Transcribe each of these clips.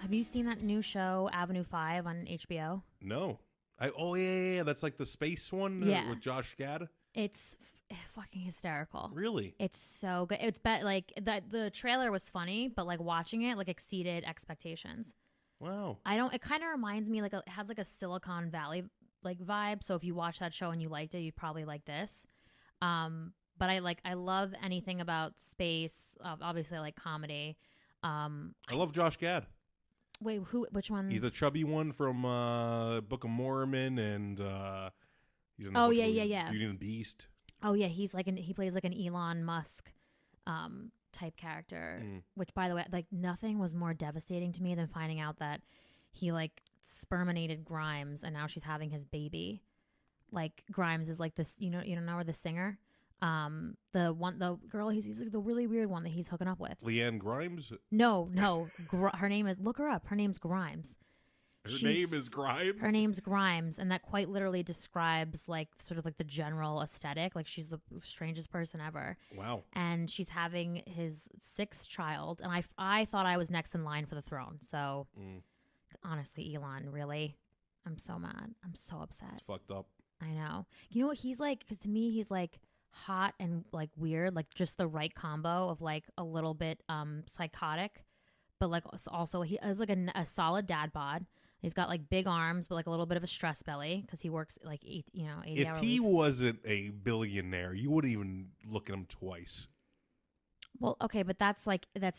Have you seen that new show, Avenue 5 on HBO? No. Yeah. That's like the space one with Josh Gad. It's fucking hysterical. Really? It's so good. It's like the trailer was funny, but like watching it like exceeded expectations. Wow. It kind of reminds me it has like a Silicon Valley like vibe. So if you watch that show and you liked it, you'd probably like this. But I love anything about space. Obviously I like comedy. I love Josh Gad. Wait, which one? He's the chubby one from Book of Mormon, and he's in yeah. Beauty and the Beast. Oh yeah, he plays like an Elon Musk type character, which by the way, like nothing was more devastating to me than finding out that he like sperminated Grimes and now she's having his baby. Like Grimes is like this, you don't know her, the singer, the girl he's like the really weird one that he's hooking up with. Leanne Grimes? No, her name is, look her up. Her name's Grimes. Her name is Grimes? Her name's Grimes, and that quite literally describes like sort of like the general aesthetic. Like she's the strangest person ever. Wow. And she's having his 6th child, and I thought I was next in line for the throne. So honestly, Elon, really? I'm so mad. I'm so upset. It's fucked up. I know. You know what he's like? Because to me, he's like hot and like weird, like just the right combo of like a little bit psychotic, but like also he has like a solid dad bod. He's got like big arms, but like a little bit of a stress belly because he works like 80 If hour he weeks. wasn't a billionaire, you wouldn't even look at him twice. Well, okay, but that's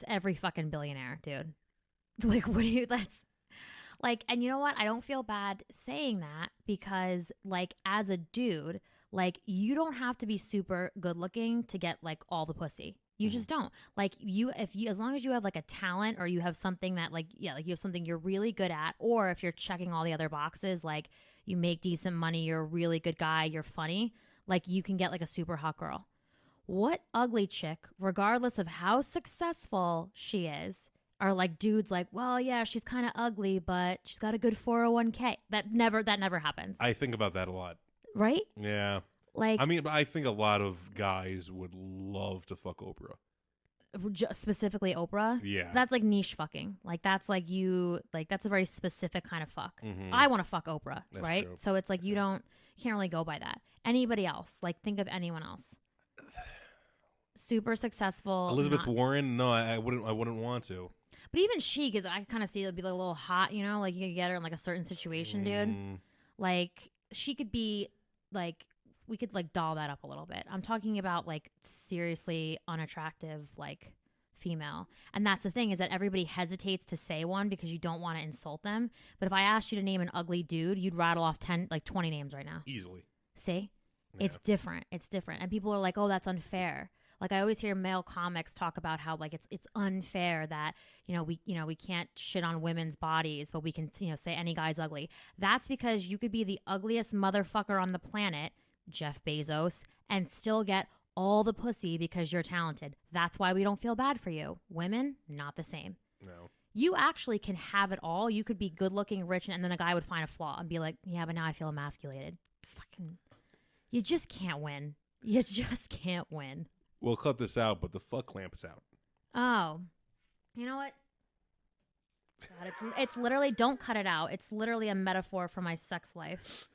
every fucking billionaire, dude. Like, that's like, and you know what? I don't feel bad saying that because like as a dude, like you don't have to be super good looking to get like all the pussy. You just don't. Like as long as you have like a talent or you have something that like you have something you're really good at, or if you're checking all the other boxes, like you make decent money, you're a really good guy, you're funny, like you can get like a super hot girl. What ugly chick, regardless of how successful she is, are like dudes like, well, yeah, she's kind of ugly, but she's got a good 401k. That never happens. I think about that a lot. Right? Yeah. Like, I mean, I think a lot of guys would love to fuck Oprah. Specifically Oprah? Yeah. That's like niche fucking. Like that's like that's a very specific kind of fuck. Mm-hmm. I want to fuck Oprah, That's right? true. So it's like you can't really go by that. Anybody else? Like think of anyone else. Super successful. Elizabeth Warren? No, I wouldn't want to. But even she, because I kind of see it'd be like a little hot, like you could get her in like a certain situation, dude. Like she could be like, we could like doll that up a little bit. I'm talking about like seriously unattractive like female. And that's the thing is that everybody hesitates to say one because you don't want to insult them. But if I asked you to name an ugly dude, you'd rattle off 20 names right now. Easily. See? Yeah. It's different. It's different. And people are like, oh, that's unfair. Like I always hear male comics talk about how like it's unfair that we can't shit on women's bodies, but we can say any guy's ugly. That's because you could be the ugliest motherfucker on the planet, Jeff Bezos, and still get all the pussy because you're talented. That's why we don't feel bad for you. Women, not the same. No. You actually can have it all. You could be good looking, rich, and then a guy would find a flaw and be like, yeah, but now I feel emasculated. Fucking, you just can't win. You just can't win. We'll cut this out, but the fuck lamp is out. Oh, you know what? God, it's literally, don't cut it out. It's literally a metaphor for my sex life.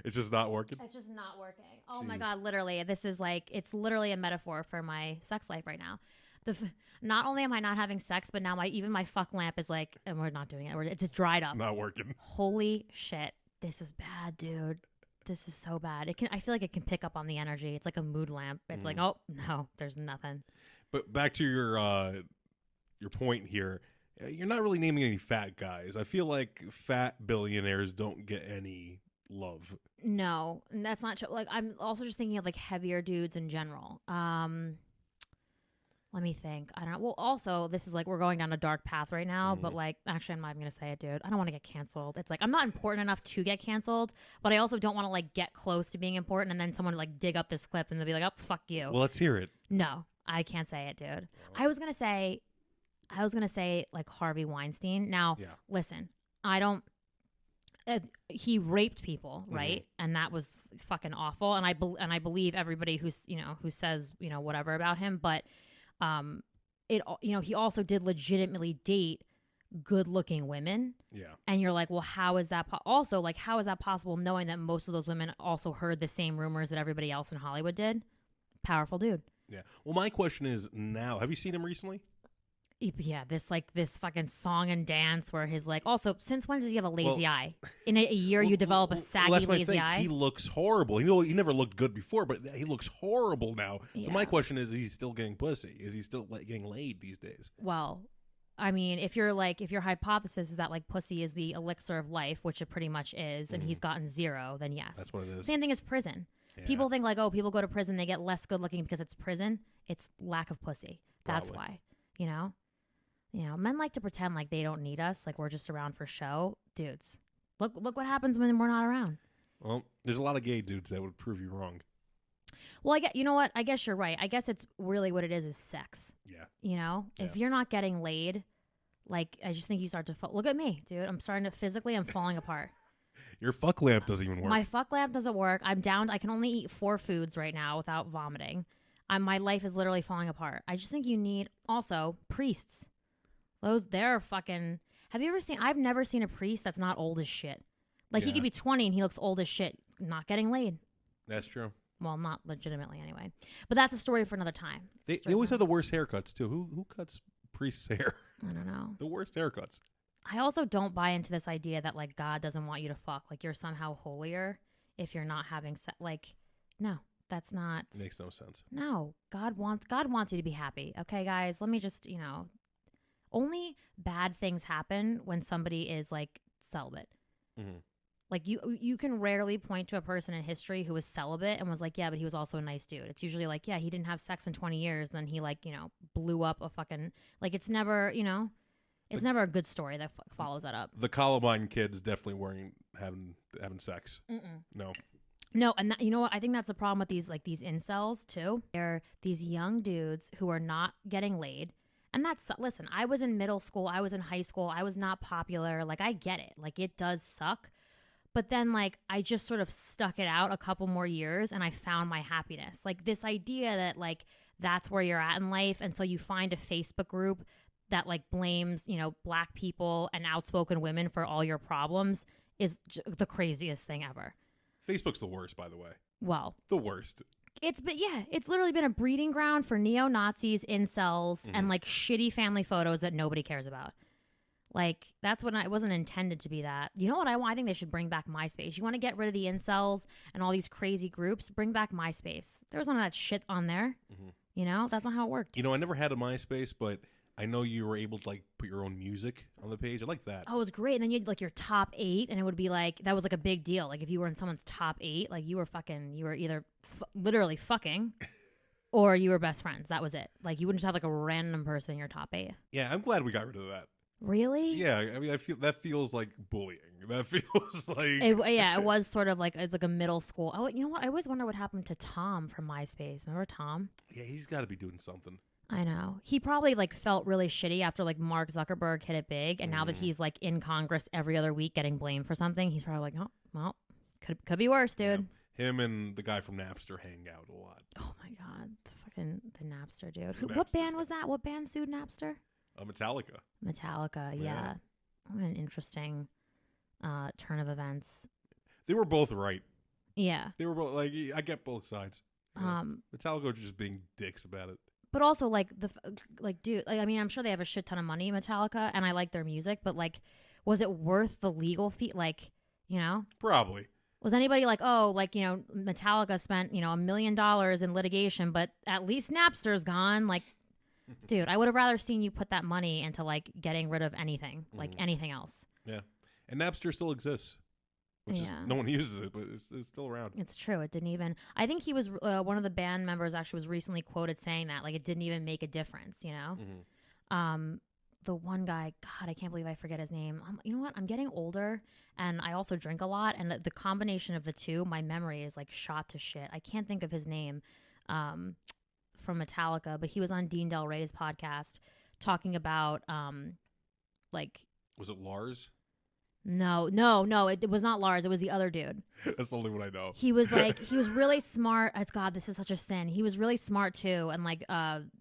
It's just not working? It's just not working. Oh Jeez. my God, literally. This is like, it's literally a metaphor for my sex life right now. Not only am I not having sex, but now even my fuck lamp is like, and we're not doing it. It's dried up. It's not working. Holy shit. This is bad, dude. This is so bad. I feel like it can pick up on the energy. It's like a mood lamp. It's like, oh no, there's nothing. But back to your point here, you're not really naming any fat guys. I feel like fat billionaires don't get any love. No, that's not true. Like I'm also just thinking of like heavier dudes in general. Let me think. I don't know. Well, also, this is like we're going down a dark path right now, but like, actually, I'm not even going to say it, dude. I don't want to get canceled. It's like, I'm not important enough to get canceled, but I also don't want to like get close to being important and then someone like dig up this clip and they'll be like, oh, fuck you. Well, let's hear it. No, I can't say it, dude. I was going to say like Harvey Weinstein. Now, listen, I don't, he raped people, right? And that was fucking awful. And I believe everybody who says, whatever about him, but he also did legitimately date good-looking women. Yeah. And you're like, well, how is that also, like, how is that possible, knowing that most of those women also heard the same rumors that everybody else in Hollywood did? Powerful dude. Yeah. Well, my question is now, have you seen him recently? Yeah, this fucking song and dance where his like. Also, since when does he have a lazy eye? In a year, you develop a saggy that's my lazy thing. eye. He looks horrible. You know, he never looked good before, but he looks horrible now. So Yeah. my question is he still getting pussy? Is he still getting laid these days? Well, I mean, if your hypothesis is that like pussy is the elixir of life, which it pretty much is, and he's gotten 0, then yes, That's what it is. Same thing as prison. Yeah. People think like, oh, people go to prison, they get less good looking because it's prison. It's lack of pussy. That's Probably. why. Men like to pretend like they don't need us, like we're just around for show. Dudes, look what happens when we're not around. Well, there's a lot of gay dudes that would prove you wrong. Well, you know what? I guess you're right. I guess it's really what it is sex. Yeah. If you're not getting laid, like I just think you start to look at me, dude. I'm falling apart. Your fuck lamp doesn't even work. My fuck lamp doesn't work. I'm down. I can only eat 4 foods right now without vomiting. My life is literally falling apart. I just think you need also priests. They're fucking. Have you ever seen? I've never seen a priest that's not old as shit. Like he could be 20 and he looks old as shit, not getting laid. That's true. Well, not legitimately anyway. But that's a story for another time. They always have the worst haircuts too. Who cuts priests' hair? I don't know. The worst haircuts. I also don't buy into this idea that like God doesn't want you to fuck. Like you're somehow holier if you're not having sex. Like, no, that's not. Makes no sense. No, God wants you to be happy. Okay, guys, let me just only bad things happen when somebody is like celibate. Mm-hmm. Like you can rarely point to a person in history who was celibate and was like, yeah, but he was also a nice dude. It's usually like, yeah, he didn't have sex in 20 years. Then he like, blew up a fucking, like it's never, it's never a good story that follows that up. The Columbine kids definitely weren't having sex. Mm-mm. No, and you know what? I think that's the problem with these incels too. They're these young dudes who are not getting laid. And listen, I was in middle school. I was in high school. I was not popular. Like, I get it. Like, it does suck. But then, like, I just sort of stuck it out a couple more years and I found my happiness. Like, this idea that, like, that's where you're at in life. And so you find a Facebook group that, like, blames, black people and outspoken women for all your problems is the craziest thing ever. Facebook's the worst, by the way. Well, the worst. It's literally been a breeding ground for neo-Nazis, incels, and like shitty family photos that nobody cares about. Like that's what it wasn't intended to be that. You know what I want? I think they should bring back MySpace. You want to get rid of the incels and all these crazy groups? Bring back MySpace. There was none of that shit on there. That's not how it worked. I never had a MySpace, but I know you were able to like put your own music on the page. I like that. Oh, it was great. And then you had like your top 8, and it would be like that was like a big deal. Like if you were in someone's top 8, like you were either literally fucking, or you were best friends. That was it. Like you wouldn't just have like a random person in your top 8. Yeah, I'm glad we got rid of that. Really? Yeah, I mean, that feels like bullying. That feels like it was sort of like it's like a middle school. Oh, you know what? I always wonder what happened to Tom from MySpace. Remember Tom? Yeah, he's got to be doing something. I know. He probably like felt really shitty after like Mark Zuckerberg hit it big, and now that he's like in Congress every other week getting blamed for something, he's probably like, oh well, could be worse, dude. Yeah. Him and the guy from Napster hang out a lot. Oh my god, the Napster dude. What band was that? What band sued Napster? Metallica, yeah. What an interesting turn of events. They were both right. Yeah. They were both like, I get both sides. Metallica were just being dicks about it. But also, like dude, like, I mean, I'm sure they have a shit ton of money, Metallica, and I like their music, but like, was it worth the legal fee? Like, Probably. Was anybody like, oh, like, Metallica spent, $1 million in litigation, but at least Napster's gone? Like, dude, I would have rather seen you put that money into like getting rid of anything, like anything else. Yeah. And Napster still exists. Which is, no one uses it, but it's still around. It's true. It didn't even. I think he was one of the band members. Actually, was recently quoted saying that like it didn't even make a difference. The one guy, God, I can't believe I forget his name. You know what? I'm getting older, and I also drink a lot, and the combination of the two, my memory is like shot to shit. I can't think of his name from Metallica, but he was on Dean Del Rey's podcast talking about like. Was it Lars? No, it was not Lars. It was the other dude. That's the only one I know. He was like, he was really smart. It's God, this is such a sin. He was really smart too, and like,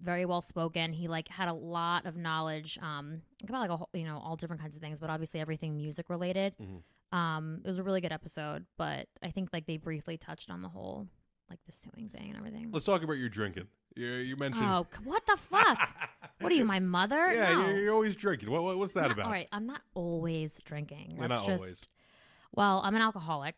very well spoken. He like had a lot of knowledge, about like a whole, all different kinds of things, but obviously everything music related. It was a really good episode, but I think like they briefly touched on the whole like the suing thing and everything. Let's talk about your drinking. You mentioned. Oh, what the fuck? What are you, my mother? Yeah, no. you're always drinking. What's that about? All right, I'm not always drinking. You're not always. Well, I'm an alcoholic.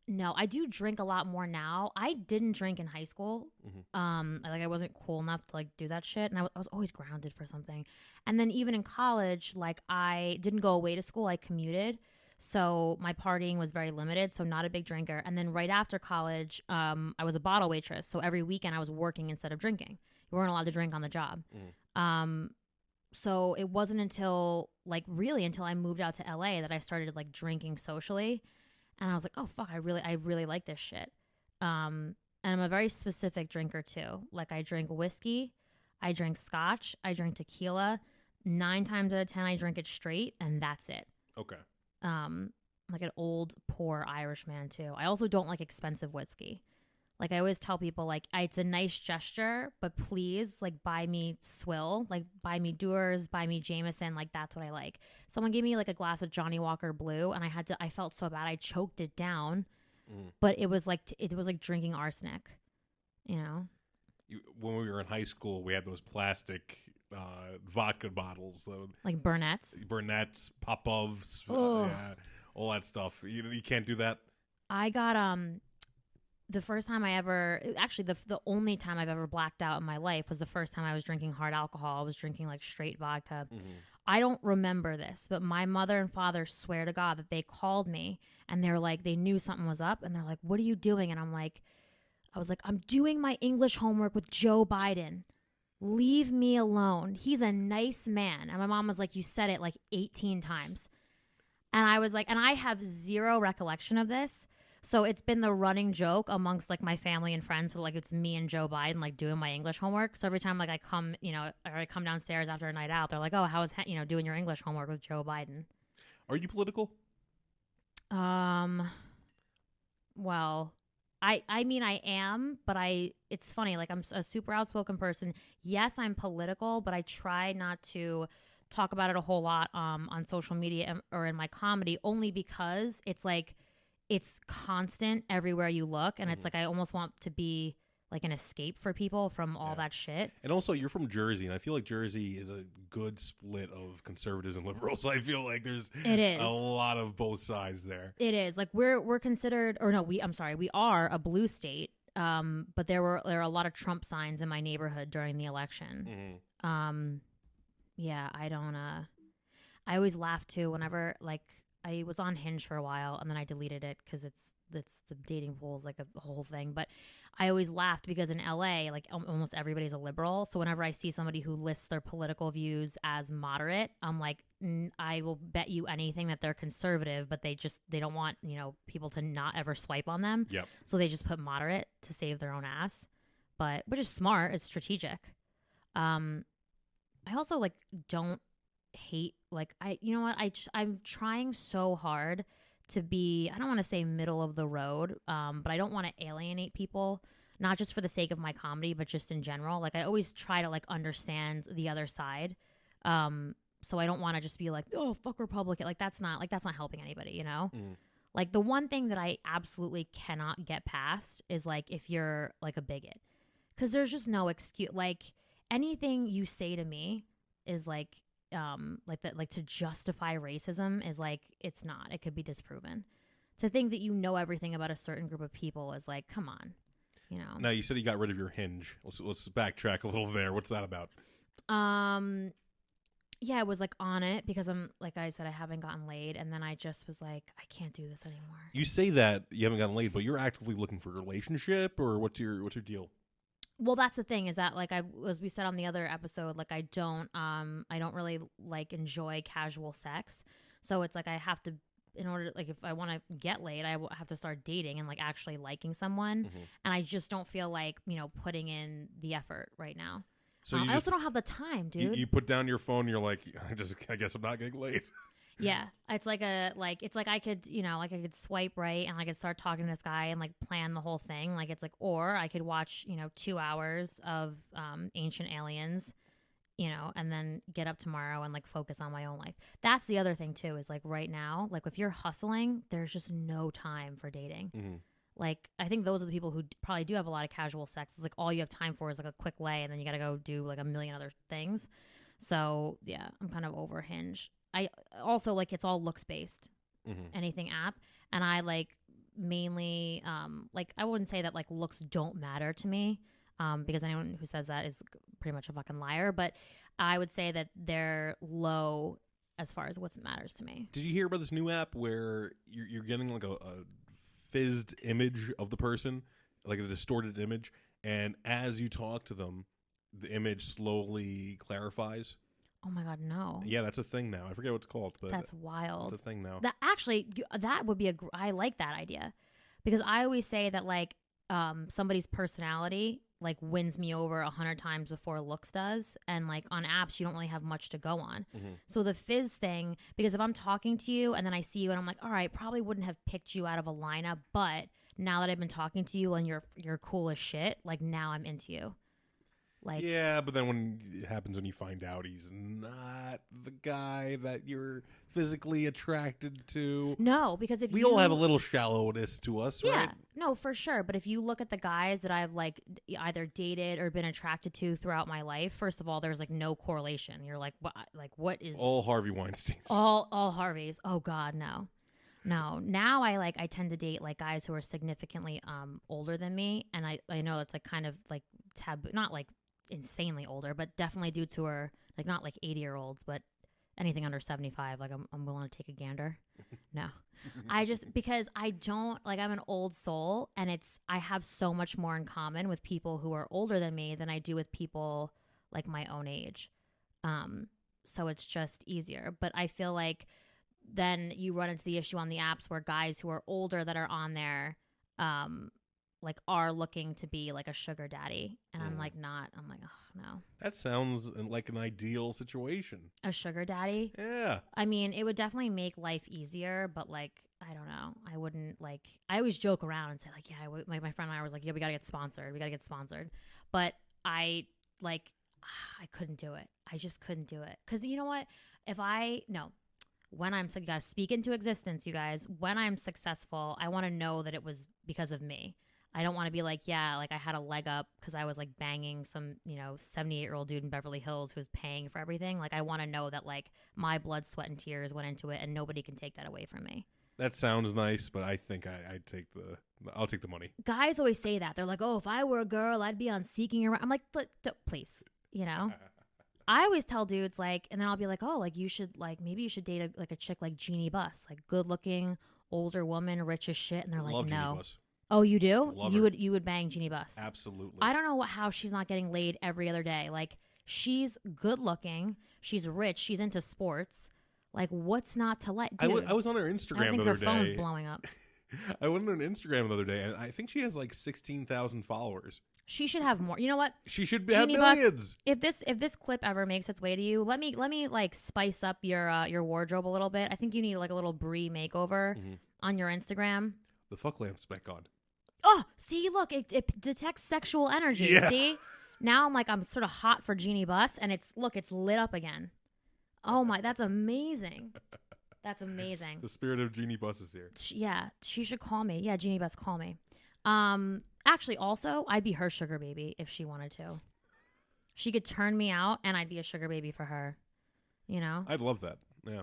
No, I do drink a lot more now. I didn't drink in high school. I wasn't cool enough to like do that shit, and I was always grounded for something. And then even in college, like I didn't go away to school. I commuted. So my partying was very limited, so not a big drinker. And then right after college, I was a bottle waitress. So every weekend I was working instead of drinking. You weren't allowed to drink on the job. So it wasn't until I moved out to LA that I started like drinking socially. And I was like, oh, fuck, I really like this shit. And I'm a very specific drinker too. Like I drink whiskey, I drink scotch, I drink tequila. 9 times out of 10, I drink it straight, and that's it. Okay. Like an old poor Irish man too. I also don't like expensive whiskey. Like I always tell people, like it's a nice gesture, but please, like buy me swill, like buy me Dewar's, buy me Jameson. Like that's what I like. Someone gave me like a glass of Johnny Walker Blue, and I felt so bad. I choked it down, but it was like drinking arsenic. When we were in high school, we had those plastic vodka bottles, like Burnett's, Popovs, all that stuff. You can't do that. I got the first time the only time I've ever blacked out in my life was the first time I was drinking hard alcohol. I was drinking like straight vodka. I don't remember this, but my mother and father swear to God that they called me and they're like, they knew something was up, and they're like, what are you doing? And I was like, I'm doing my English homework with Joe Biden. Leave me alone. He's a nice man. And my mom was like, you said it like 18 times. And I was like, and I have zero recollection of this. So it's been the running joke amongst like my family and friends for like it's me and Joe Biden like doing my English homework. So every time like I come, or I come downstairs after a night out, they're like, oh, how is doing your English homework with Joe Biden? Are you political? Well, I mean, I am, but it's funny. Like I'm a super outspoken person. Yes, I'm political, but I try not to talk about it a whole lot on social media or in my comedy, only because it's like it's constant everywhere you look, and it's like I almost want to be like an escape for people from all that shit. And also, you're from Jersey, and I feel like Jersey is a good split of conservatives and liberals. I feel like there's a lot of both sides there. It is. Like we're considered, or no, we are a blue state. But there are a lot of Trump signs in my neighborhood during the election. Yeah, I don't. I always laugh too whenever like I was on Hinge for a while and then I deleted it because it's the dating pool is like a whole thing. But I always laughed because in LA, like almost everybody's a liberal. So whenever I see somebody who lists their political views as moderate, I'm like, I will bet you anything that they're conservative, but they don't want, people to not ever swipe on them. Yep. So they just put moderate to save their own ass, but which is smart. It's strategic. I also like don't hate, like I'm trying so hard to be, I don't want to say middle of the road, but I don't want to alienate people, not just for the sake of my comedy, but just in general. Like I always try to like understand the other side. So I don't want to just be like, oh, fuck Republican. Like that's not helping anybody, Like the one thing that I absolutely cannot get past is like if you're like a bigot, because there's just no excuse. Like anything you say to me is like that, like to justify racism is like, it's not, it could be disproven. To think that everything about a certain group of people is like, come on, Now you said you got rid of your Hinge. Let's backtrack a little there. What's that about? Yeah, I was like on it because I'm, like I said, I haven't gotten laid, and then I just was like, I can't do this anymore. You say that you haven't gotten laid, but you're actively looking for a relationship, or what's your deal? Well, that's the thing, is that like as we said on the other episode, like I don't really like enjoy casual sex. So it's like I have to, in order, like if I want to get laid, I have to start dating and like actually liking someone. And I just don't feel like, putting in the effort right now. So I also don't have the time, dude. You put down your phone and you're like, I guess I'm not getting laid. Yeah, it's like I could, like I could swipe right and I could start talking to this guy and like plan the whole thing. Like it's like, or I could watch 2 hours of Ancient Aliens, and then get up tomorrow and like focus on my own life. That's the other thing too, is like right now, like if you're hustling, there's just no time for dating. Mm-hmm. Like I think those are the people who probably do have a lot of casual sex. It's like all you have time for is like a quick lay, and then you got to go do like a million other things. So yeah, I'm kind of over Hinge. I also like it's all looks based, anything app, and I like mainly like I wouldn't say that like looks don't matter to me, because anyone who says that is pretty much a fucking liar. But I would say that they're low as far as what matters to me. Did you hear about this new app where you're getting like a fizzed image of the person, like a distorted image, and as you talk to them, the image slowly clarifies? Oh my God, no. Yeah, that's a thing now. I forget what it's called, but That's wild. That's a thing now. That actually, that would be I like that idea, because I always say that like somebody's personality like wins me over 100 times before looks does, and like on apps you don't really have much to go on. So the fizz thing, because if I'm talking to you and then I see you and I'm like, all right, probably wouldn't have picked you out of a lineup, but now that I've been talking to you and you're cool as shit, like now I'm into you. Like, yeah, but then when it happens when you find out he's not the guy that you're physically attracted to. No, because if we all have a little shallowness to us, yeah, right? No, for sure. But if you look at the guys that I've like either dated or been attracted to throughout my life, first of all, there's like no correlation. You're like, what is all Harvey Weinsteins? All Harveys. Oh God, no. No. Now I tend to date like guys who are significantly older than me, and I know it's like kind of like taboo, not like insanely older, but definitely due to her, like not like 80-year-olds, but anything under 75, like I'm willing to take a gander. No. Because I don't like, I'm an old soul, and I have so much more in common with people who are older than me than I do with people like my own age. So it's just easier. But I feel like then you run into the issue on the apps where guys who are older that are on there, like are looking to be like a sugar daddy, and I'm like, oh no. That sounds like an ideal situation. A sugar daddy? Yeah. I mean, it would definitely make life easier, but like, I don't know. I wouldn't like, I always joke around and say like, yeah, my friend and I was like, yeah, we gotta get sponsored. But I couldn't do it. I just couldn't do it. Cause you know what? When I'm, you guys, speak into existence, you guys, when I'm successful, I want to know that it was because of me. I don't want to be like, yeah, like I had a leg up because I was like banging some, 78-year-old dude in Beverly Hills who was paying for everything. Like I want to know that like my blood, sweat, and tears went into it, and nobody can take that away from me. That sounds nice, but I think I'll take the money. Guys always say that. They're like, oh, if I were a girl, I'd be on Seeking Around. I'm like, please, I always tell dudes like, and then I'll be like, oh, like you should like, maybe you should date a chick like Jeanie Buss, like good looking, older woman, rich as shit. And they're like, Love no. Jeanie Buss. Oh, you do? Love you her. you would bang Jeanie Buss. Absolutely. I don't know how she's not getting laid every other day. Like she's good looking, she's rich, she's into sports. Like what's not to like? Dude, I was on her Instagram I think the other her phone's day. blowing up. I went on her Instagram the other day, and I think she has like 16,000 followers. She should have more. You know what? She should have Jeanie millions. Buss, if this clip ever makes its way to you, let me like spice up your wardrobe a little bit. I think you need like a little Bri makeover on your Instagram. The fuck lamp's back on. Oh, see, look, it detects sexual energy. Yeah. See, now I'm sort of hot for Jeanie Buss, and it's lit up again. Oh my, that's amazing. That's amazing. The spirit of Jeanie Buss is here. Yeah, she should call me. Yeah, Jeanie Buss, call me. Actually, also, I'd be her sugar baby if she wanted to. She could turn me out, and I'd be a sugar baby for her. I'd love that. Yeah.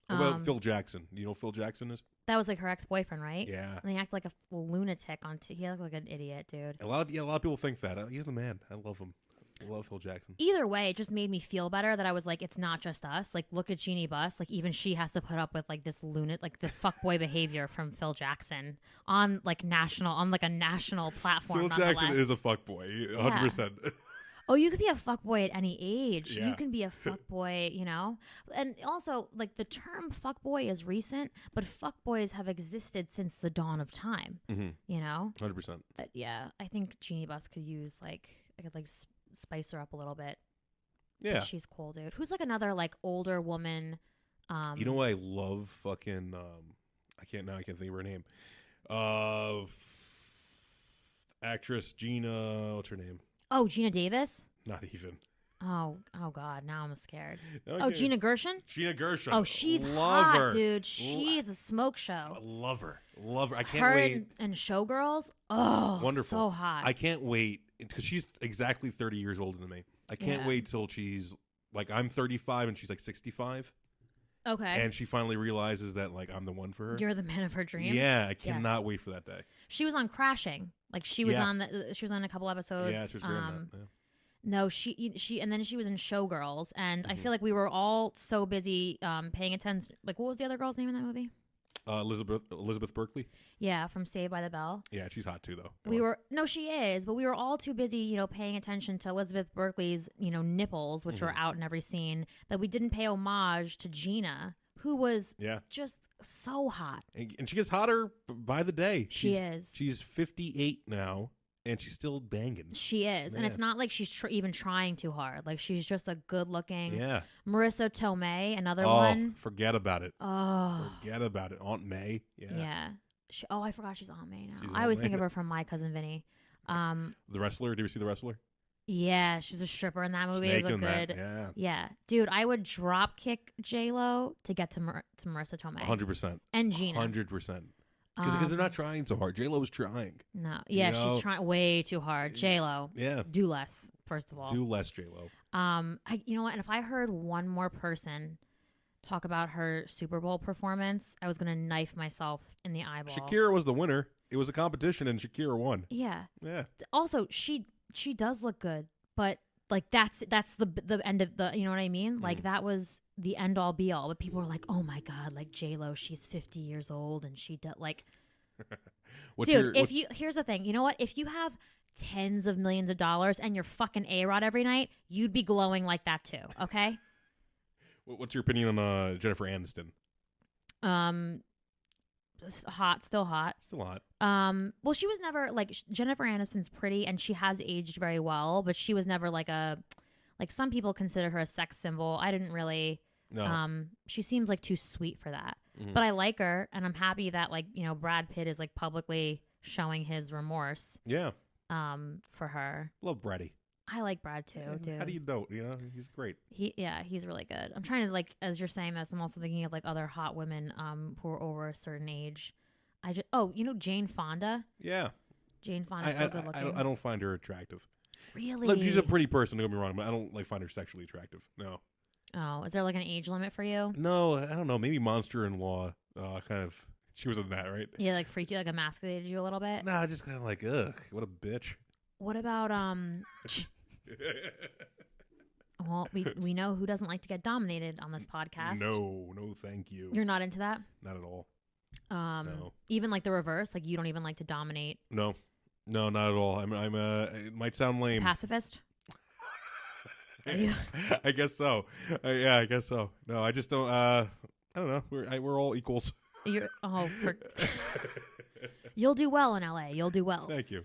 What about Phil Jackson? Do you know who Phil Jackson is? That was like her ex-boyfriend, right? Yeah. And he acted like a lunatic he looked like an idiot, dude. A lot of people think that. He's the man. I love him. I love Phil Jackson. Either way, it just made me feel better that I was like, it's not just us. Like, look at Jeanie Buss. Like, even she has to put up with like this like the fuckboy behavior from Phil Jackson on like a national platform. Phil Jackson is a fuckboy, 100%. Yeah. Oh, you could be a fuckboy at any age. Yeah. You can be a fuckboy, And also, like, the term fuckboy is recent, but fuckboys have existed since the dawn of time, 100%. But yeah, I think Jeanie Buss could use, like, I could, like, spice her up a little bit. Yeah. But she's cool, dude. Who's, like, another, like, older woman, You know what I love? Fucking I can't think of her name. Actress Gina, what's her name? Oh, Gina Davis. Not even. Oh God! Now I'm scared. Okay. Oh, Gina Gershon. Gina Gershon. Oh, she's love hot, her. dude. She's a smoke show. Love her. I can't her wait. and Showgirls. Oh, Wonderful. So hot. I can't wait because she's exactly 30 years older than me. I can't wait till she's like I'm 35 and she's like 65. Okay. And she finally realizes that like I'm the one for her. You're the man of her dreams. Yeah, I cannot wait for that day. She was on Crashing. Like she was on she was on a couple episodes. Yeah, she was great on that. Yeah. No, she and then she was in Showgirls, and I feel like we were all so busy paying attention. Like, what was the other girl's name in that movie? Elizabeth Berkley. Yeah, from Saved by the Bell. Yeah, she's hot too, though. She is, but we were all too busy, paying attention to Elizabeth Berkley's, nipples, which were out in every scene, that we didn't pay homage to Gina, who was just so hot. And she gets hotter by the day. She is. She's 58 now. And she's still banging. She is. And it's not like she's even trying too hard. Like, she's just a good-looking... Yeah. Marissa Tomei, another one. Forget about it. Oh. Forget about it. Aunt May. Yeah. I forgot she's Aunt May now. She's I always think of her from My Cousin Vinny. The Wrestler. Did you see The Wrestler? Yeah, she was a stripper in that movie. Snake it was in good. that. Yeah. Dude, I would drop kick J-Lo to get to Marissa Tomei. 100%. And Gina. 100%. Because they're not trying so hard. J-Lo was trying. No. Yeah, she's trying way too hard. J-Lo. Yeah. Do less, first of all. Do less, J-Lo. You know what? And if I heard one more person talk about her Super Bowl performance, I was going to knife myself in the eyeball. Shakira was the winner. It was a competition, and Shakira won. Yeah. Yeah. Also, she does look good, but like that's the end of the, you know what I mean? Like that was the end all be all. But people were like, "Oh my god, like J-Lo, she's 50 years old and she does like." Here's the thing, you know what? If you have tens of millions of dollars and you're fucking A-Rod every night, you'd be glowing like that too. Okay. What's your opinion on Jennifer Aniston? Hot, still hot. Still hot. Well, she was never like Jennifer Aniston's pretty and she has aged very well, but she was never like some people consider her a sex symbol. I didn't really. No. She seems like too sweet for that. Mm-hmm. But I like her, and I'm happy that Brad Pitt is like publicly showing his remorse. Yeah. For her. Love Brady. I like Brad too, dude. How do you know? He's great. He's really good. I'm trying to as you're saying this, I'm also thinking of like other hot women who are over a certain age. Jane Fonda. Yeah. Jane Fonda's so good looking. I don't find her attractive. Really? Look, she's a pretty person, don't get me wrong, but I don't find her sexually attractive. No. Oh, is there like an age limit for you? No, I don't know. Maybe Monster-in-Law kind of. She was in that, right? Yeah, like freaked you, like emasculated you a little bit. Nah, just kind of like, ugh, what a bitch. What about Well, we know who doesn't like to get dominated on this podcast. No, thank you. You're not into that? Not at all. No. Even like the reverse, like you don't even like to dominate. No, not at all. I'm it might sound lame. Pacifist. I guess so. Yeah, I guess so. No, I just don't. I don't know. We're all equals. You'll do well in LA. You'll do well. Thank you.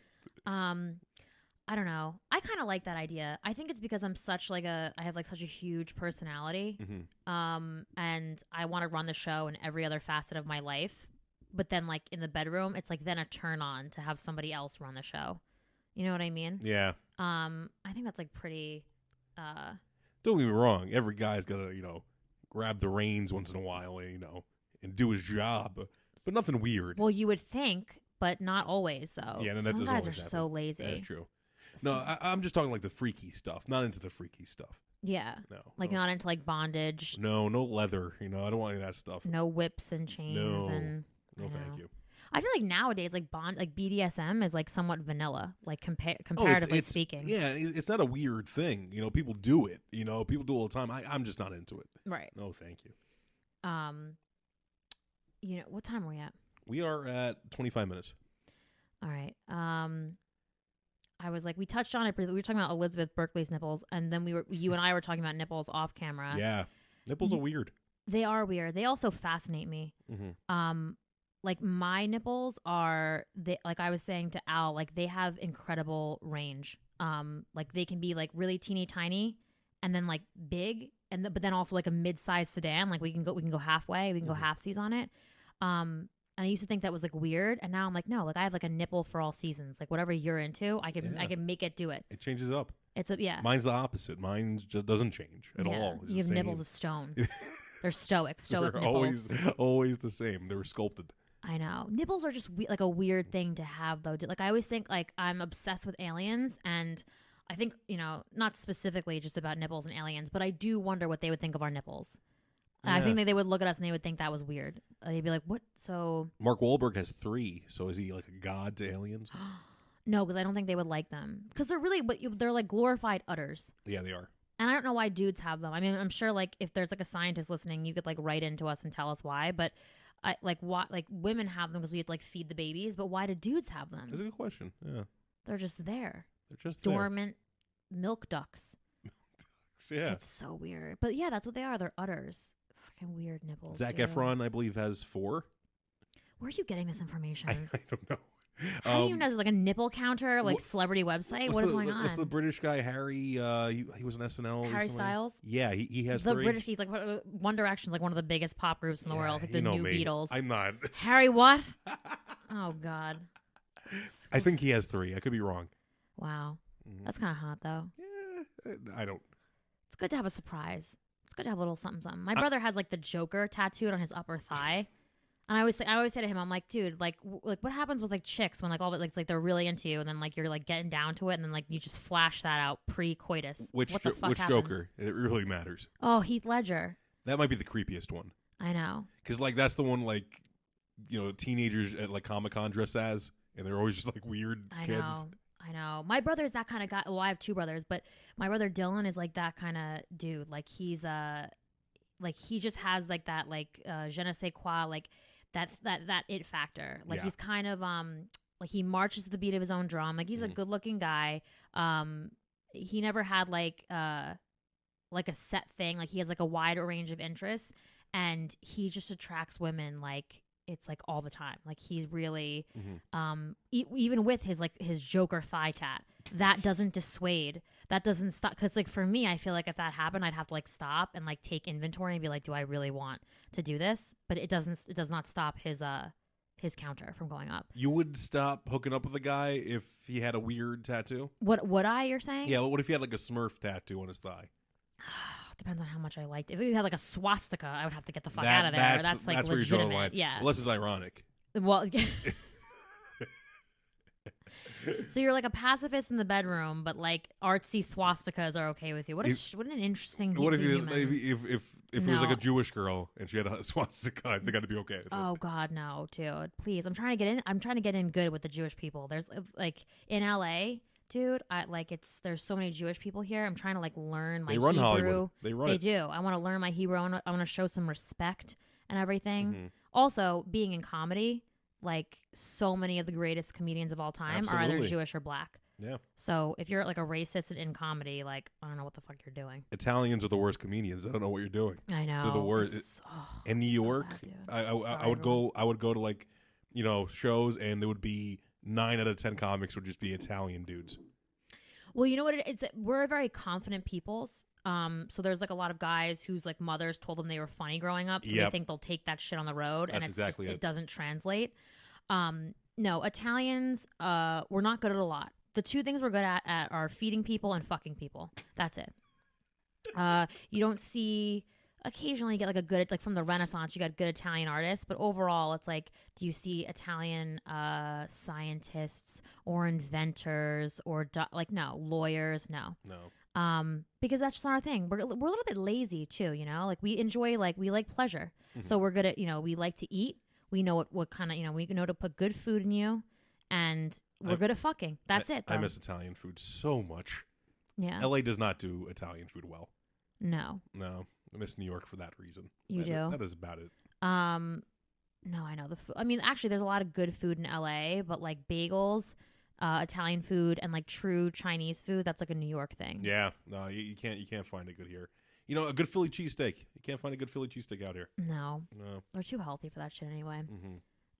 I don't know. I kind of like that idea. I think it's because I'm such I have like such a huge personality. Mm-hmm. And I want to run the show in every other facet of my life. But then like in the bedroom, it's like then a turn on to have somebody else run the show. You know what I mean? Yeah. I think that's like pretty. Don't get me wrong. Every guy's got to, grab the reins once in a while, and do his job. But nothing weird. Well, you would think, but not always, though. Yeah, some guys are so lazy. That's true. No, I'm just talking like the freaky stuff, not into the freaky stuff. Yeah. No. Not into like bondage. No leather. I don't want any of that stuff. No whips and chains. No, thank you. I feel like nowadays, like BDSM is like somewhat vanilla, like comparatively speaking. Yeah, it's not a weird thing. People do it. People do it all the time. I'm just not into it. Right. No, thank you. What time are we at? We are at 25 minutes. All right. I was like, we touched on it briefly. We were talking about Elizabeth Berkley's nipples, and then you and I were talking about nipples off camera. Yeah, nipples are weird. They are weird. They also fascinate me. Mm-hmm. Like my nipples like I was saying to Al, like they have incredible range. Like they can be like really teeny tiny, and then like big, but then also like a mid-sized sedan. Like we can go halfway. We can go halfsies on it. And I used to think that was like weird, and now I'm like, no, like I have like a nipple for all seasons. Like whatever you're into, I can make it do it. It changes it up. It's a yeah. Mine's the opposite. Mine just doesn't change at all. It's You have the same. nipples of stone. They're stoic They're nipples. always the same. They were sculpted. I know. Nipples are just like a weird thing to have, though. Like I always think like I'm obsessed with aliens, and I think not specifically just about nipples and aliens, but I do wonder what they would think of our nipples. I think that they would look at us and they would think that was weird. They'd be like, "What?" So Mark Wahlberg has 3. So is he like a god to aliens? No, because I don't think they would like them. Because they're like glorified udders. Yeah, they are. And I don't know why dudes have them. I mean, I'm sure like if there's like a scientist listening, you could like write into us and tell us why. But women have them because we have to like feed the babies. But why do dudes have them? That's a good question. Yeah, they're just there. They're just dormant milk ducks. Yeah, it's so weird. But yeah, that's what they are. They're udders. Fucking weird nipples. Zac Efron, I believe, has 4. Where are you getting this information? I don't know. How do you know? There's like a nipple counter, like celebrity website. What is going on? What's the British guy, Harry? He was in SNL. Harry recently. Styles. Yeah, he has the 3. British. He's like One Direction's like one of the biggest pop groups in the world. Like the new Beatles. I'm not. Harry what? Oh God. I think he has 3. I could be wrong. Wow, that's kind of hot though. Yeah, I don't. It's good to have a surprise. It's good to have a little something, something. My brother has like the Joker tattooed on his upper thigh. And I always say to him, I'm like, dude, like what happens with like chicks when like all of it, like, it's like they're really into you, and then like you're like getting down to it, and then like you just flash that out pre-coitus. Which happens? Joker? It really matters. Oh, Heath Ledger. That might be the creepiest one. I know. Because like that's the one like teenagers at like Comic-Con dress as, and they're always just like weird kids. I know. My brother's that kind of guy. Well, I have 2 brothers, but my brother Dylan is like that kind of dude. Like he's like he just has like that like je ne sais quoi, like that it factor. Like he's kind of like he marches to the beat of his own drum. Like he's a good looking guy. He never had like a set thing. Like he has like a wide range of interests, and he just attracts women like it's like all the time. Like he's really even with his Joker thigh tat, that doesn't dissuade. That doesn't stop. Because like for me, I feel like if that happened, I'd have to like stop and like take inventory and be like, do I really want to do this? But it does not stop his counter from going up. You would stop hooking up with a guy if he had a weird tattoo? What would I? You're saying? Yeah. What if he had like a Smurf tattoo on his thigh? Depends on how much I liked it. If he had like a swastika, I would have to get the fuck out of there. That's like legitimate. Where you're drawing the line. Yeah. Unless it's ironic. Well, so you're like a pacifist in the bedroom, but like artsy swastikas are okay with you. What an interesting. What if it was like a Jewish girl and she had a swastika? I think I'd be okay with it. Oh God, no, dude, please. I'm trying to get in. I'm trying to get in good with the Jewish people. There's like in LA. Dude, there's so many Jewish people here. I'm trying to like learn my Hebrew. They run Hollywood. They do. I want to learn my Hebrew. I want to show some respect and everything. Also, being in comedy, like so many of the greatest comedians of all time are either Jewish or black. Yeah. So if you're like a racist in comedy, like I don't know what the fuck you're doing. Italians are the worst comedians. I don't know what you're doing. I know. They're the worst. In New York, I would go to like shows, and there would be 9 out of 10 comics would just be Italian dudes. Well, you know what it is? We're very confident peoples. So there's like a lot of guys whose like mothers told them they were funny growing up, so they think they'll take that shit on the road, and it doesn't translate. No, Italians, we're not good at a lot. The 2 things we're good at are feeding people and fucking people. That's it. You don't see. Occasionally you get like a good, like from the Renaissance, you got good Italian artists, but overall it's like, do you see Italian scientists or inventors or no lawyers? No. Because that's just not our thing. We're a little bit lazy too, like we enjoy, like we like pleasure. So we're good at, we like to eat. We know what kind of, we know to put good food in you, and we're good at fucking. That's it though. I miss Italian food so much. Yeah. LA does not do Italian food well. No. I miss New York for that reason. You do? That is about it. No, I know the food. I mean, actually, there's a lot of good food in LA, but like bagels, Italian food, and like true Chinese food, that's like a New York thing. Yeah, no, you can't find it good here. A good Philly cheesesteak. You can't find a good Philly cheesesteak out here. No, they're too healthy for that shit anyway.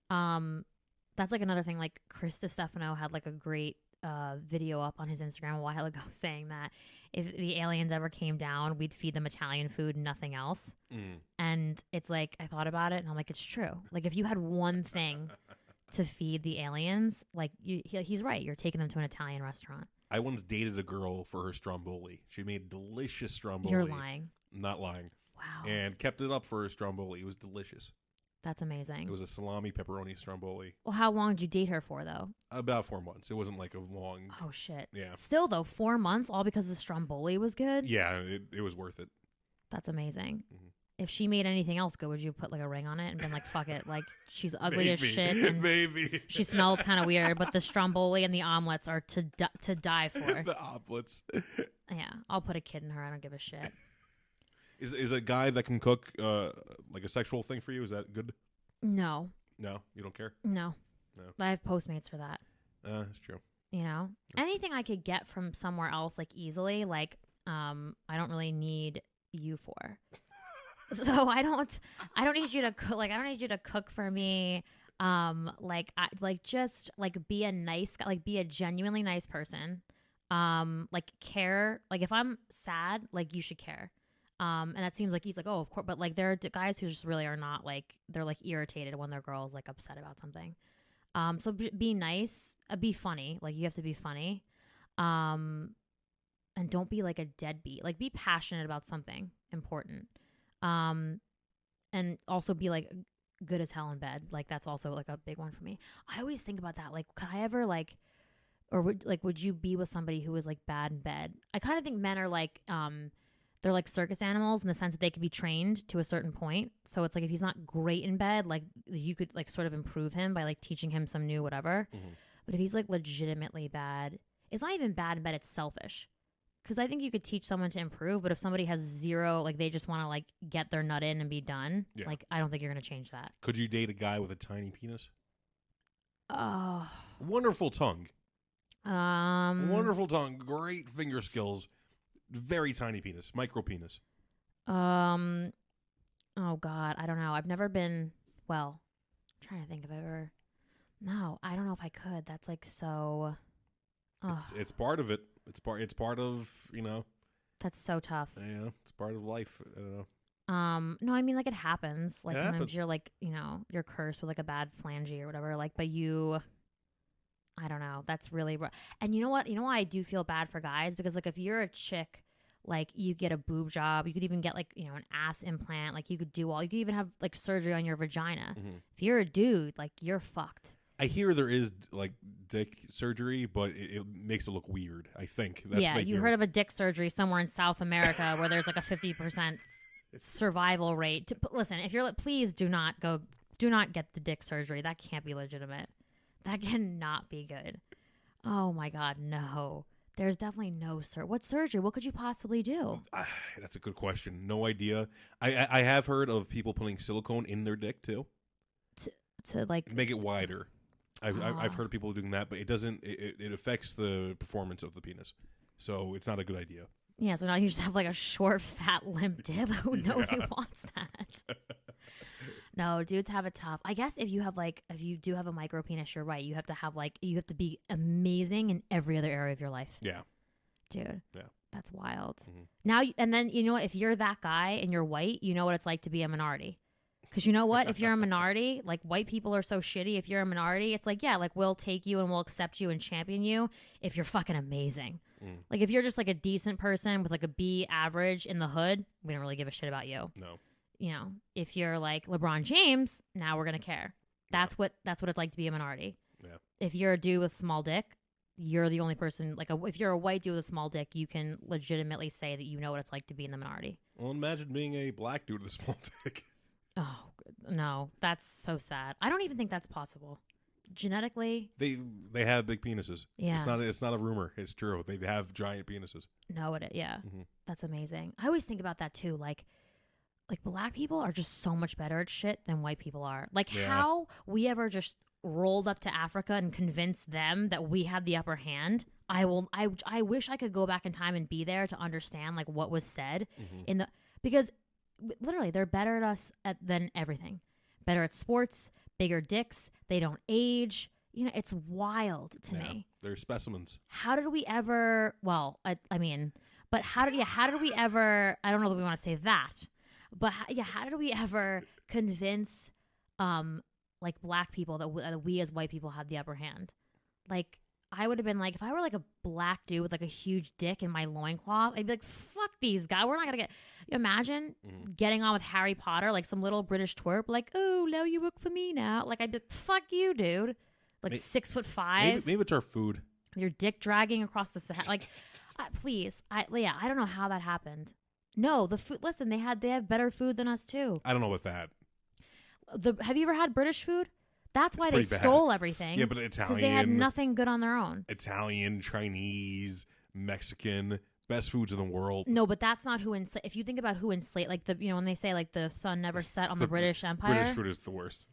That's like another thing. Like Chris Stefano had like a great a video up on his Instagram a while ago saying that if the aliens ever came down, we'd feed them Italian food, nothing else. And it's like, I thought about it and I'm like, it's true. Like, if you had one thing to feed the aliens, like, he's right. You're taking them to an Italian restaurant. I once dated a girl for her stromboli. She made delicious stromboli. You're lying. Not lying. Wow. And kept it up for her stromboli. It was delicious. That's amazing. It was a salami pepperoni stromboli. Well, how long did you date her for, though? About 4 months. It wasn't like a long... Oh, shit. Yeah. Still, though, 4 months, all because the stromboli was good? Yeah, it was worth it. That's amazing. Mm-hmm. If she made anything else good, would you put like a ring on it and been like, fuck it, like she's ugly as shit and maybe she smells kind of weird, but the stromboli and the omelets are to die for. The omelets. Yeah, I'll put a kid in her. I don't give a shit. Is a guy that can cook like a sexual thing for you? Is that good? No. No, you don't care? No. I have Postmates for that. That's true. You know, anything I could get from somewhere else like easily, like I don't really need you for. So I don't need you to cook. Like, I don't need you to cook for me. Just be a nice guy, like be a genuinely nice person. Like care. Like if I'm sad, like you should care. And that seems like he's like, oh, of course. But like there are guys who just really are not like, they're like irritated when their girl's like upset about something. So be nice, be funny. Like you have to be funny. And don't be like a deadbeat. Like be passionate about something important. And also be like good as hell in bed. Like that's also like a big one for me. I always think about that. Like, could I ever like, or would you be with somebody who was like bad in bed? I kind of think men are like, they're like circus animals in the sense that they could be trained to a certain point. So it's like, if he's not great in bed, like you could like sort of improve him by like teaching him some new whatever. Mm-hmm. But if he's like legitimately bad, it's not even bad in bed. It's selfish. Because I think you could teach someone to improve, but if somebody has zero, like they just want to like get their nut in and be done, like I don't think you're going to change that. Could you date a guy with a tiny penis? Oh. Wonderful tongue. Wonderful tongue. Great finger skills. Very tiny penis. Micro penis. Oh, God. I don't know. I've never been, well, I'm trying to think if I ever, no, I don't know if I could. That's like so... It's part of it. It's part of, you know. That's so tough. Yeah, it's part of life. I don't know. No, I mean like it happens. Like sometimes happens. you're like, you know, you're cursed with like a bad phalange or whatever. Like, but you, I don't know. That's really rough. And you know what? You know why I do feel bad for guys? Because like if you're a chick, like you get a boob job, you could even get like, you know, an ass implant. Like you could even have like surgery on your vagina. Mm-hmm. If you're a dude, like you're fucked. I hear there is like dick surgery, but it makes it look weird. I think. That's you heard of a dick surgery somewhere in South America where there's like a 50% survival rate. Listen, if you're, please do not get the dick surgery. That can't be legitimate. That cannot be good. Oh my God, no. There's definitely no what surgery? What could you possibly do? That's a good question. No idea. I have heard of people putting silicone in their dick too. To like make it wider. I've heard of people doing that, but it doesn't. It affects the performance of the penis, so it's not a good idea. Yeah, so now you just have like a short, fat, limp dick. Nobody wants that. No, dudes have it tough. I guess if you do have a micro penis, you're right. You have to be amazing in every other area of your life. Yeah, dude. Yeah, that's wild. Mm-hmm. Now, and then you know what? If you're that guy and you're white, you know what it's like to be a minority. Because you know what? If you're a minority, like white people are so shitty. If you're a minority, it's like, yeah, like we'll take you and we'll accept you and champion you if you're fucking amazing. Mm. Like if you're just like a decent person with like a B average in the hood, we don't really give a shit about you. No. You know, if you're like LeBron James, now we're going to care. That's what it's like to be a minority. Yeah. If you're a dude with small dick, you're the only person, like if you're a white dude with a small dick, you can legitimately say that you know what it's like to be in the minority. Well, imagine being a black dude with a small dick. Oh, no, that's so sad. I don't even think that's possible. Genetically, they have big penises. Yeah, it's not a rumor. It's true. They have giant penises. No, mm-hmm. That's amazing. I always think about that too. Like black people are just so much better at shit than white people are. Like how we ever just rolled up to Africa and convinced them that we had the upper hand. I wish I could go back in time and be there to understand like what was said because. Literally, they're better at us than everything. Better at sports, bigger dicks. They don't age. it's wild to me. They're specimens. How did we ever? Well, I mean, but how did we ever? I don't know that we want to say that, but how did we ever convince, like black people that we as white people had the upper hand? Like, I would have been like, if I were like a black dude with like a huge dick in my loincloth, I'd be like, fuck these guys. We're not gonna get. Imagine getting on with Harry Potter, like some little British twerp, like, oh, now you work for me now. Like, I'd be like, fuck you, dude. Like 6'5". Maybe it's our food. Your dick dragging across the Sahara. Like, please. I don't know how that happened. No, the food. Listen, they have better food than us too. I don't know about that. Have you ever had British food? That's why they pretty bad. Stole everything. Yeah, but Italian. Because they had nothing good on their own. Italian, Chinese, Mexican, best foods in the world. No, but that's not who enslaved. If you think about who enslaved, like when they say like the sun never set on the British Empire. British food is the worst.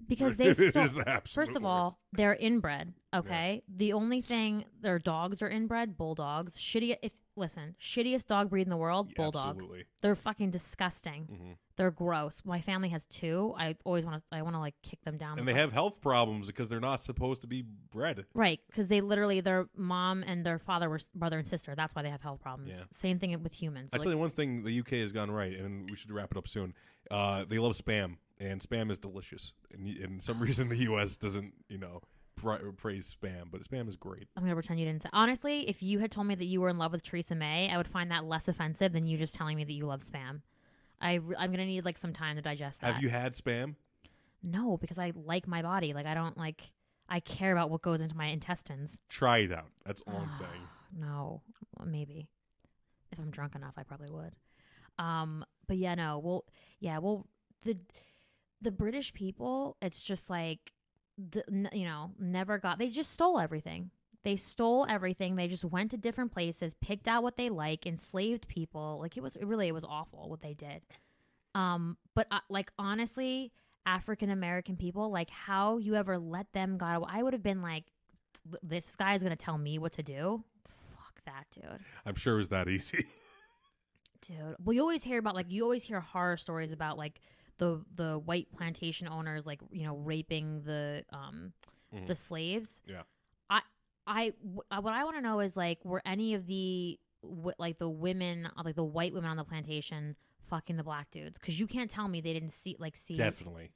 Because they stole. First of all, they're inbred. Okay, yeah. The only thing their dogs are inbred, bulldogs. Shittiest dog breed in the world, yeah, bulldog. Absolutely. They're fucking disgusting. Mm-hmm. They're gross. My family has 2. I want to like kick them down. And they have health problems because they're not supposed to be bred. Right, because their mom and their father were brother and sister. That's why they have health problems. Yeah. Same thing with humans. I'll tell you one thing the UK has gone right, and we should wrap it up soon. They love Spam, and Spam is delicious. And some reason the US doesn't, praise Spam, but Spam is great. I'm going to pretend you didn't say. Honestly, if you had told me that you were in love with Theresa May, I would find that less offensive than you just telling me that you love Spam. I'm going to need like some time to digest that. Have you had Spam? No, because I like my body. Like, I care about what goes into my intestines. Try it out. That's all I'm saying. No, maybe. If I'm drunk enough, I probably would. But yeah, no. Well, the British people, it's just like, never got. They just stole everything. They stole everything. They just went to different places, picked out what they like, enslaved people. Like it was awful what they did. But like honestly, African American people, like how you ever let them go? I would have been like, this guy's gonna tell me what to do. Fuck that, dude. I'm sure it was that easy. Dude, well, you always hear horror stories about like the white plantation owners, like raping the slaves. Yeah. What I want to know is like, were any of the the women, like the white women on the plantation, fucking the black dudes? Because you can't tell me they didn't see. Definitely.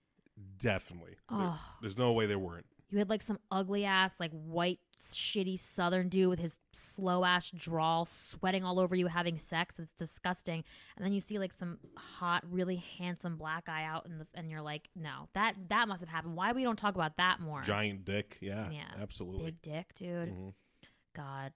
Oh. There's no way they weren't. You had like some ugly ass, like white, shitty Southern dude with his slow ass drawl, sweating all over you, having sex. It's disgusting. And then you see like some hot, really handsome black guy out and you're like, no, that must have happened. Why we don't talk about that more? Giant dick, yeah, absolutely. Big dick, dude. Mm-hmm. God,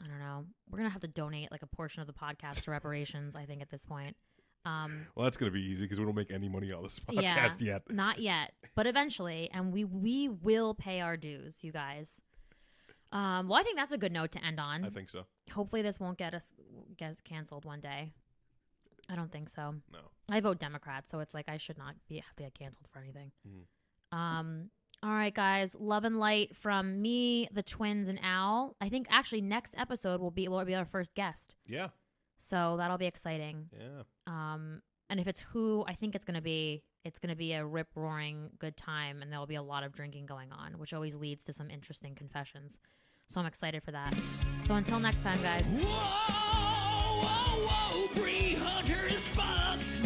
I don't know. We're gonna have to donate like a portion of the podcast to reparations. I think at this point. Well, that's gonna be easy because we don't make any money on this podcast yet. Not yet, but eventually, and we will pay our dues, you guys. Well, I think that's a good note to end on. I think so. Hopefully, this won't get us canceled one day. I don't think so. No, I vote Democrat, so it's like I should not have to get canceled for anything. All right, guys. Love and light from me, the twins, and Al. I think actually next episode will be our first guest. Yeah. So that'll be exciting. Yeah. And if it's who, I think it's gonna be a rip roaring good time, and there'll be a lot of drinking going on, which always leads to some interesting confessions. So I'm excited for that. So until next time, guys. Whoa, whoa, whoa, Bri Hunter is fucked.